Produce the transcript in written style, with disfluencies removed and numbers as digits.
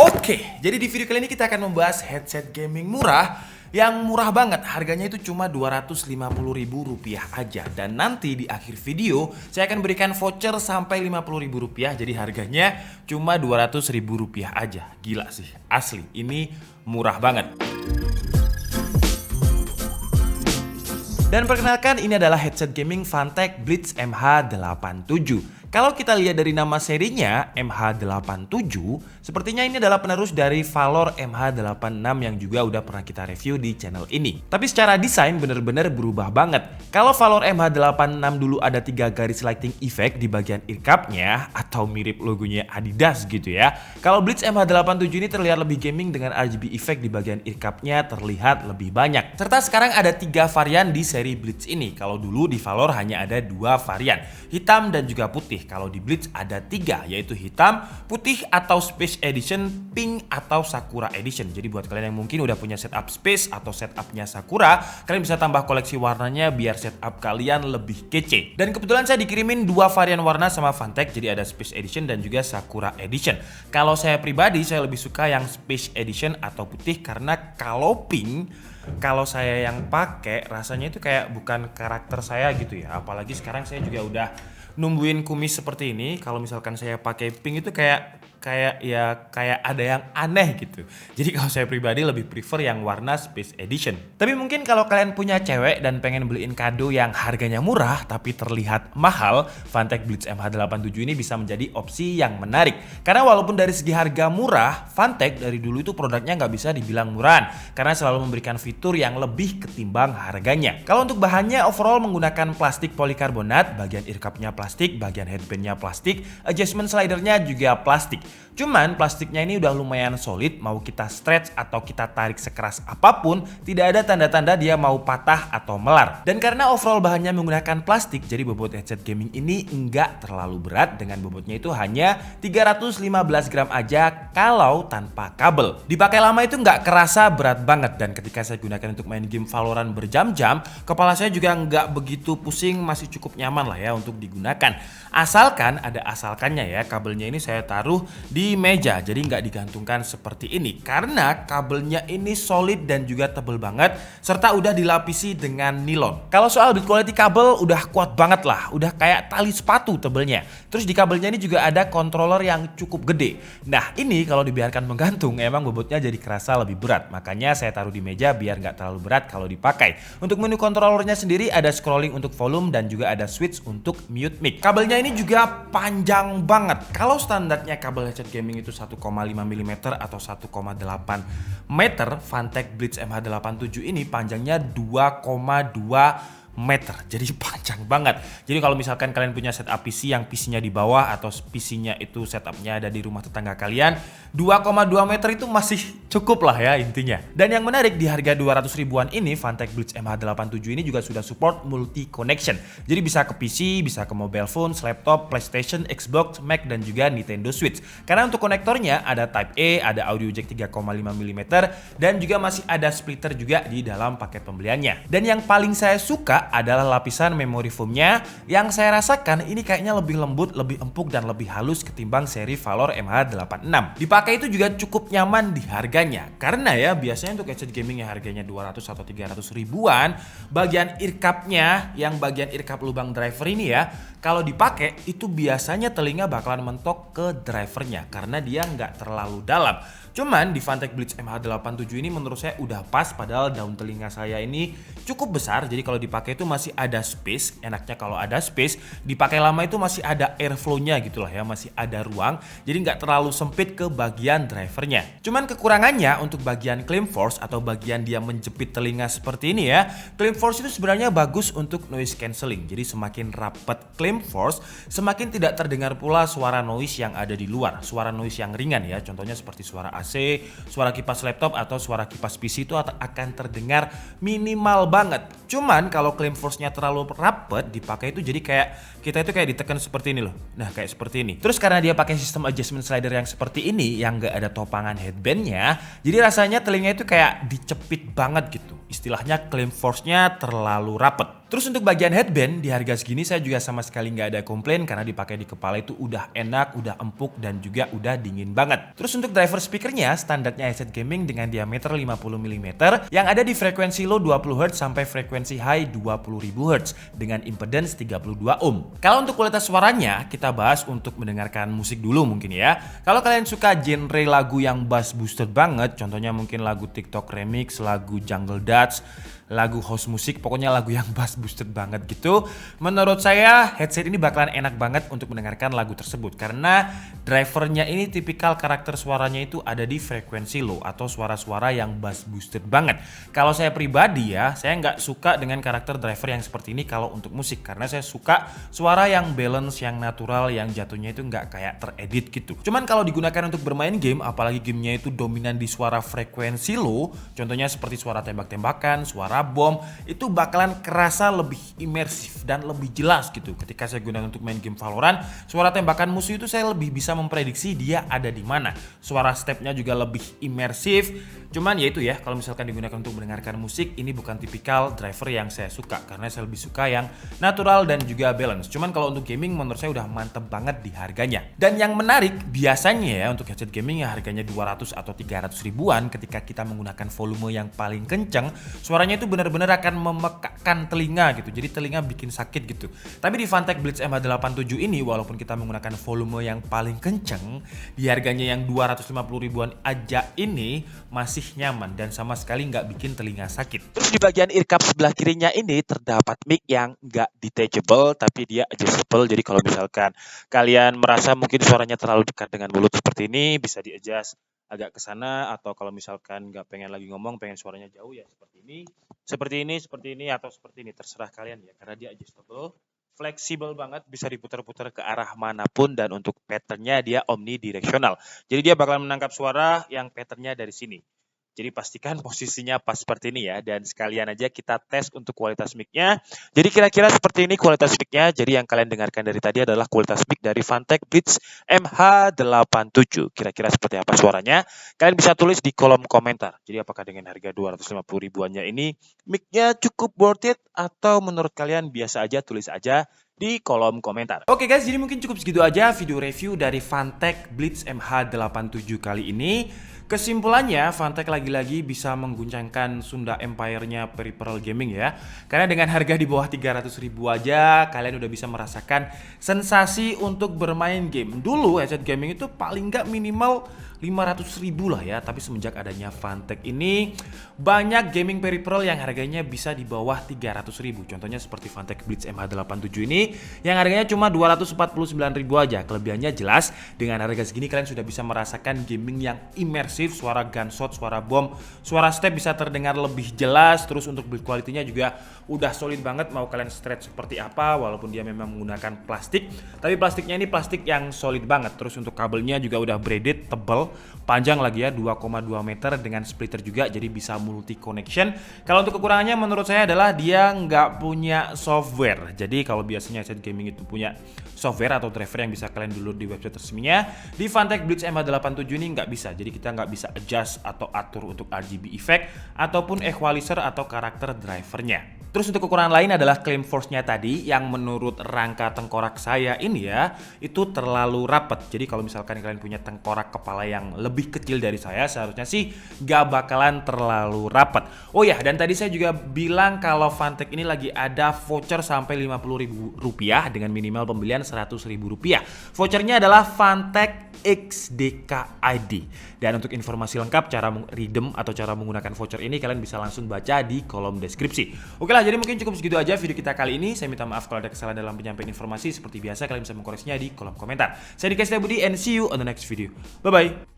Oke, jadi di video kali ini kita akan membahas headset gaming murah yang murah banget. Harganya itu cuma Rp250.000 aja. Dan nanti di akhir video saya akan berikan voucher sampai Rp50.000. Jadi harganya cuma Rp200.000 aja. Gila sih, asli. Ini murah banget. Dan perkenalkan, ini adalah headset gaming Phanteks Blitz MH87. Kalau kita lihat dari nama serinya MH87, sepertinya ini adalah penerus dari Valor MH86 yang juga udah pernah kita review di channel ini. Tapi secara desain bener-bener berubah banget. Kalau Valor MH86 dulu ada 3 garis lighting effect di bagian ear cup-nya atau mirip logonya Adidas gitu ya. Kalau Blitz MH87 ini terlihat lebih gaming dengan RGB effect di bagian ear cup-nya terlihat lebih banyak. Serta sekarang ada 3 varian di seri Blitz ini. Kalau dulu di Valor hanya ada 2 varian, hitam dan juga putih. Kalau di Blitz ada 3, yaitu hitam, putih atau Space Edition, pink atau Sakura Edition. Jadi buat kalian yang mungkin udah punya setup Space atau setupnya Sakura, kalian bisa tambah koleksi warnanya biar setup kalian lebih kece. Dan kebetulan saya dikirimin 2 varian warna sama Phanteks, jadi ada Space Edition dan juga Sakura Edition. Kalau saya pribadi, saya lebih suka yang Space Edition atau putih karena kalau pink, kalau saya yang pakai rasanya itu kayak bukan karakter saya gitu ya. Apalagi sekarang saya juga udah numbuhin kumis seperti ini. Kalau misalkan saya pakai pink itu kayak ada yang aneh gitu. Jadi kalau saya pribadi lebih prefer yang warna Space Edition. Tapi mungkin kalau kalian punya cewek dan pengen beliin kado yang harganya murah tapi terlihat mahal, Phanteks Blitz MH87 ini bisa menjadi opsi yang menarik. Karena walaupun dari segi harga murah, Phanteks dari dulu itu produknya nggak bisa dibilang murahan karena selalu memberikan fitur yang lebih ketimbang harganya. Kalau untuk bahannya overall menggunakan plastik polikarbonat, bagian ear cup-nya plastik, bagian headband-nya plastik, adjustment slider-nya juga plastik. Cuman plastiknya ini udah lumayan solid, mau kita stretch atau kita tarik sekeras apapun, tidak ada tanda-tanda dia mau patah atau melar. Dan karena overall bahannya menggunakan plastik, jadi bobot headset gaming ini enggak terlalu berat, dengan bobotnya itu hanya 315 gram aja kalau tanpa kabel. Dipakai lama itu nggak kerasa berat banget, dan ketika saya gunakan untuk main game Valorant berjam-jam, kepala saya juga nggak begitu pusing, masih cukup nyaman lah ya untuk digunakan. Asalkan ada asalkannya ya, kabelnya ini saya taruh di meja, jadi nggak digantungkan seperti ini karena kabelnya ini solid dan juga tebel banget serta udah dilapisi dengan nilon. Kalau soal build quality kabel udah kuat banget lah, udah kayak tali sepatu tebelnya. Terus di kabelnya ini juga ada controller yang cukup gede. Nah ini kalau dibiarkan menggantung emang bobotnya jadi kerasa lebih berat, makanya saya taruh di meja biar nggak terlalu berat kalau dipakai. Untuk menu controllernya sendiri ada scrolling untuk volume dan juga ada switch untuk mute mic. Kabelnya ini juga panjang banget. Kalau standarnya kabel headset gaming itu 1,5 mm atau 1,8 meter, Phanteks Blitz MH87 ini panjangnya 2,2 meter, jadi panjang banget. Jadi kalau misalkan kalian punya setup PC yang PC-nya di bawah atau PC-nya itu setupnya ada di rumah tetangga kalian, 2,2 meter itu masih cukup lah ya intinya. Dan yang menarik di harga 200 ribuan ini, Phanteks Blitz MH87 ini juga sudah support multi connection. Jadi bisa ke PC, bisa ke mobile phone, laptop, PlayStation, Xbox, Mac dan juga Nintendo Switch. Karena untuk konektornya ada Type A, ada audio jack 3,5 mm dan juga masih ada splitter juga di dalam paket pembeliannya. Dan yang paling saya suka adalah lapisan memory foamnya yang saya rasakan ini kayaknya lebih lembut, lebih empuk dan lebih halus ketimbang seri Valor MH86. Dipakai itu juga cukup nyaman di harganya karena ya biasanya untuk headset gaming yang harganya 200 atau 300 ribuan, bagian ear cup-nya yang bagian ear cup lubang driver ini ya, kalau dipakai itu biasanya telinga bakalan mentok ke drivernya karena dia nggak terlalu dalam. Cuman di Phanteks Blitz MH87 ini menurut saya udah pas, padahal daun telinga saya ini cukup besar, jadi kalau dipakai itu masih ada space. Enaknya kalau ada space, dipakai lama itu masih ada airflow-nya gitu lah ya, masih ada ruang, jadi nggak terlalu sempit ke bagian drivernya. Cuman kekurangannya untuk bagian clamp force atau bagian dia menjepit telinga seperti ini ya, clamp force itu sebenarnya bagus untuk noise cancelling. Jadi semakin rapat clamp force, semakin tidak terdengar pula suara noise yang ada di luar, suara noise yang ringan ya, contohnya seperti suara AC, suara kipas laptop atau suara kipas PC itu akan terdengar minimal banget. Cuman kalau clamp force-nya terlalu rapet dipakai itu jadi kayak kita itu kayak ditekan seperti ini loh. Nah kayak seperti ini. Terus karena dia pakai sistem adjustment slider yang seperti ini yang gak ada topangan headbandnya, jadi rasanya telinga itu kayak dicepit banget gitu. Istilahnya clamp force-nya terlalu rapet. Terus untuk bagian headband di harga segini saya juga sama sekali nggak ada komplain karena dipakai di kepala itu udah enak, udah empuk dan juga udah dingin banget. Terus untuk driver speakernya standarnya headset gaming dengan diameter 50 mm yang ada di frekuensi low 20 Hz sampai frekuensi high 20.000 Hz dengan impedance 32 ohm. Kalau untuk kualitas suaranya kita bahas untuk mendengarkan musik dulu mungkin ya. Kalau kalian suka genre lagu yang bass boosted banget, contohnya mungkin lagu TikTok remix, lagu Jungle Dutch, lagu house musik, pokoknya lagu yang bass boosted banget gitu. Menurut saya headset ini bakalan enak banget untuk mendengarkan lagu tersebut karena drivernya ini tipikal karakter suaranya itu ada di frekuensi low atau suara-suara yang bass boosted banget. Kalau saya pribadi ya, saya nggak suka dengan karakter driver yang seperti ini kalau untuk musik karena saya suka suara yang balance, yang natural, yang jatuhnya itu nggak kayak teredit gitu. Cuman kalau digunakan untuk bermain game, apalagi gamenya itu dominan di suara frekuensi low, contohnya seperti suara tembak-tembakan, suara bom, itu bakalan kerasa lebih imersif dan lebih jelas gitu. Ketika saya gunakan untuk main game Valorant, suara tembakan musuh itu saya lebih bisa memprediksi dia ada di mana. Suara stepnya juga lebih imersif. Cuman ya itu ya, kalau misalkan digunakan untuk mendengarkan musik, ini bukan tipikal driver yang saya suka karena saya lebih suka yang natural dan juga balance. Cuman kalau untuk gaming menurut saya udah mantep banget di harganya. Dan yang menarik biasanya ya untuk headset gaming yang harganya 200 atau 300 ribuan, ketika kita menggunakan volume yang paling kenceng, suaranya itu benar-benar akan memekakkan telinga gitu. Jadi telinga bikin sakit gitu. Tapi di Fantech Blitz MH87 ini walaupun kita menggunakan volume yang paling kenceng, di harganya yang 250 ribuan aja ini masih nyaman dan sama sekali nggak bikin telinga sakit. Terus di bagian ear cup sebelah kirinya ini terdapat mic yang nggak detachable tapi dia adjustable. Jadi kalau misalkan kalian merasa mungkin suaranya terlalu dekat dengan mulut seperti ini, bisa di adjust agak ke sana, atau kalau misalkan nggak pengen lagi ngomong, pengen suaranya jauh ya seperti ini, atau seperti ini, terserah kalian ya karena dia adjustable, fleksibel banget, bisa diputar-putar ke arah manapun, dan untuk patternnya dia omnidirectional. Jadi dia bakal menangkap suara yang patternnya dari sini. Jadi pastikan posisinya pas seperti ini ya, dan sekalian aja kita tes untuk kualitas mic-nya. Jadi kira-kira seperti ini kualitas mic-nya. Jadi yang kalian dengarkan dari tadi adalah kualitas mic dari Fantech Blitz MH87. Kira-kira seperti apa suaranya? Kalian bisa tulis di kolom komentar. Jadi apakah dengan harga 250 ribuannya ini mic-nya cukup worth it, atau menurut kalian biasa aja? Tulis aja di kolom komentar. Oke guys, jadi mungkin cukup segitu aja video review dari Fantech Blitz MH87 kali ini. Kesimpulannya, Fantech lagi-lagi bisa mengguncangkan Sunda Empire-nya peripheral gaming ya. Karena dengan harga di bawah 300 ribu aja, kalian udah bisa merasakan sensasi untuk bermain game. Dulu headset gaming itu paling nggak minimal 500 ribu lah ya, tapi semenjak adanya Fantech ini banyak gaming peripheral yang harganya bisa di bawah 300 ribu. Contohnya seperti Fantech Blitz MH87 ini yang harganya cuma 249 ribu aja. Kelebihannya jelas, dengan harga segini kalian sudah bisa merasakan gaming yang imersif, suara gunshot, suara bom, suara step bisa terdengar lebih jelas. Terus untuk build quality-nya juga udah solid banget, mau kalian stretch seperti apa, walaupun dia memang menggunakan plastik, tapi plastiknya ini plastik yang solid banget. Terus untuk kabelnya juga udah braided, tebal, panjang lagi ya, 2,2 meter dengan splitter juga, jadi bisa multi connection. Kalau untuk kekurangannya menurut saya adalah dia nggak punya software. Jadi kalau biasanya headset gaming itu punya software atau driver yang bisa kalian download di website resminya, di Fantech Blitz MH87 ini nggak bisa. Jadi kita nggak bisa adjust atau atur untuk RGB effect ataupun equalizer atau karakter drivernya. Terus untuk kekurangan lain adalah claim force-nya tadi yang menurut rangka tengkorak saya ini ya, itu terlalu rapat. Jadi kalau misalkan kalian punya tengkorak kepala yang lebih kecil dari saya, seharusnya sih gak bakalan terlalu rapat. Oh ya, dan tadi saya juga bilang kalau Fantech ini lagi ada voucher sampai Rp50.000 dengan minimal pembelian Rp100.000. Vouchernya adalah Fantech XDK ID. Dan untuk informasi lengkap cara redeem atau cara menggunakan voucher ini kalian bisa langsung baca di kolom deskripsi. Oke lah, jadi mungkin cukup segitu aja video kita kali ini. Saya minta maaf kalau ada kesalahan dalam penyampaian informasi. Seperti biasa kalian bisa mengkoreksinya di kolom komentar. Saya Dika Setiabudi and see you on the next video. Bye bye.